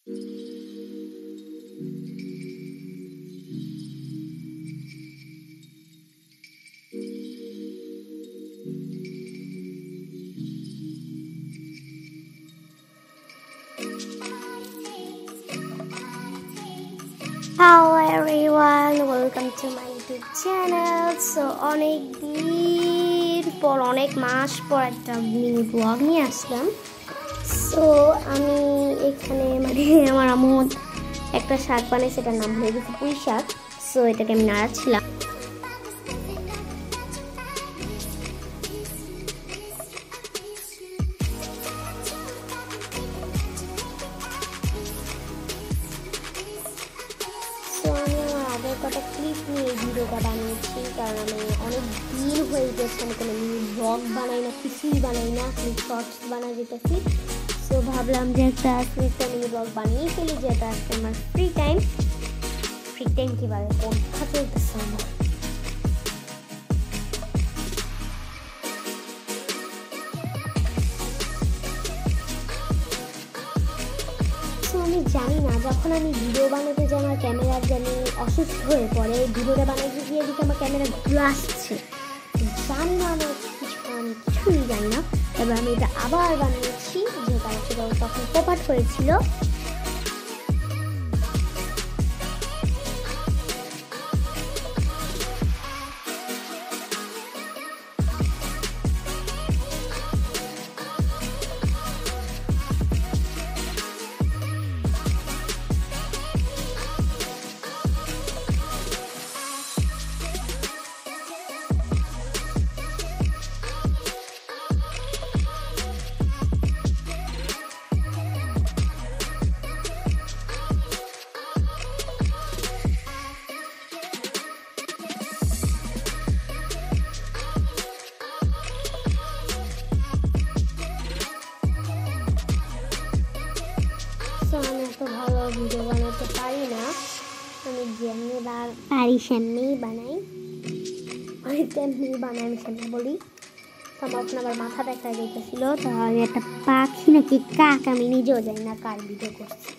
Hello everyone, welcome to my YouTube channel. So অনেক দিন পর অনেক মাস পর একটা মিনি ব্লগ নিয়ে আসলাম। সো আমি এখানে আমার আম্মু একটা শাক বানিয়েছে, সেটার নাম হয়ে গেছে পুঁই শাক। সো এটাকে আমি নাড়াচ্ছিলাম। কটা ক্লিপ নিয়ে ভিডিওটা বানিয়েছি, কারণ আমি অনেক দিন হয়ে গেছে আমি কোনো ব্লগ বানাই না, কিছুই বানাই না, ক্লিপ শর্টস বানাই যেতেছি। সো ভাবলাম যে একটা মিনি ব্লগ বানিয়ে ফেলি, যেটা আজকে আমার ফ্রি টাইম কীভাবে পরীক্ষা চলতেছে আমার। আমি জানি না, যখন আমি ভিডিও বানাতে যাই আমার ক্যামেরার জানি অসুস্থ হয়ে পড়ে, ভিডিওটা বানাতে গিয়ে দিকে আমার ক্যামেরা ধুলো আসছে, জানি না, আমি কিছুই জানি না। তবে আমি এটা আবার বানিয়েছি, যেটা ছিল তখন কপাট হয়েছিল। আমি এত ভালো ভিডিও বানাতে পারি না, আমি যেমনি পারি সেমনিই বানাই, তেমনি বানাই, আমি সেমনি বলি। তো আমার ওখানে আবার মাথা দেখা যেতেছিল, তো আমি একটা পাখি নাকি কাক, আমি নিজেও জানি না কার ভিডিও করছি।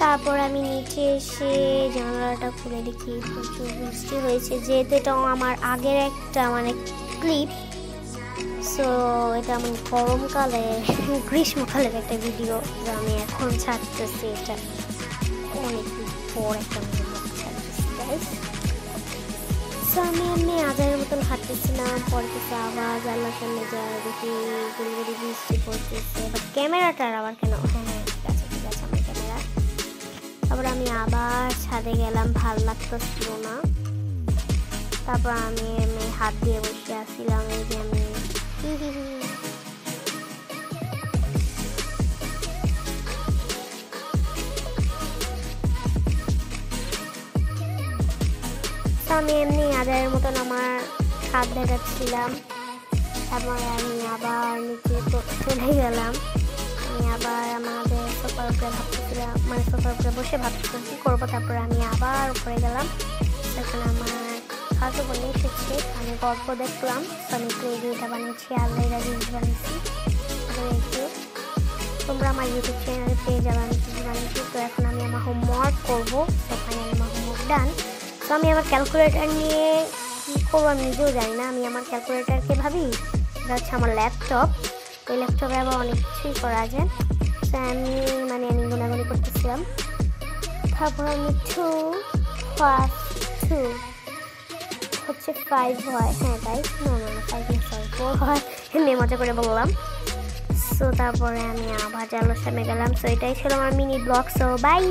তারপর আমি নিচে এসে জানালাটা খুলে দেখি প্রচুর বৃষ্টি হয়েছে, যেহেতু এটা আমার আগের একটা ক্লিপ। সো এটা আমি গরমকালে গ্রীষ্মকালের একটা ভিডিও, যা আমি এখন ছাড়তেছি। এটা অনেক পর একটা ছাড়তেছি। সো আমি আজারের মতন হাঁটতেছিলাম, পরে কিছু আওয়াজ আল্লাহর সামনে যায়, দেখি গুড়ি বৃষ্টি পড়তেছে, বাট ক্যামেরাটার আবার কেন, হ্যাঁ ঠিক আছে আমার ক্যামেরা। তারপর আমি আবার ছাদে গেলাম, ভাল লাগতেছিল না। তারপর আমি হাত দিয়ে বসে আসছিলাম, এই যে আমি এমনি আদায়ের মতন আমার হাত দেখাচ্ছিলাম। তারপরে আমি আবার নিচে চলে গেলাম, আমি আবার আমাদের সোফার উপরে ভাবতেছিলাম, সোফার উপরে বসে ভাবতেছিলাম কী করবো। তারপরে আমি আবার উপরে গেলাম, সেখানে আমার খাটো বোন এসেছে, আমি গল্প দেখলাম। আমি ক্রেডিটা বানিয়েছি, আল্লাহরা জিনিস বানিয়েছি। তোমরা আমার ইউটিউব চ্যানেলে পেয়ে যাবে আমি কিছু বানিয়েছি। তো এখন আমি আমার হোমওয়ার্ক করবো, সেখানে আমার হোমওয়ার্ক ডান। তো আমি আমার ক্যালকুলেটার নিয়ে কী করবো আমি নিজেও জানি না। আমি আমার ক্যালকুলেটারকে ভাবি এটা হচ্ছে আমার ল্যাপটপ, ওই ল্যাপটপে আবার অনেক কিছুই করা যায়। তো আমি গুনাগুনি করতেছিলাম। তারপর আমি 2 হচ্ছে 5 হয়, হ্যাঁ তাই, না 4 হয়, এমনি মজা করে বললাম। সো তারপরে আমি আবার জানলার সামনে গেলাম। সো এটাই ছিল আমার মিনি ব্লগ। So by.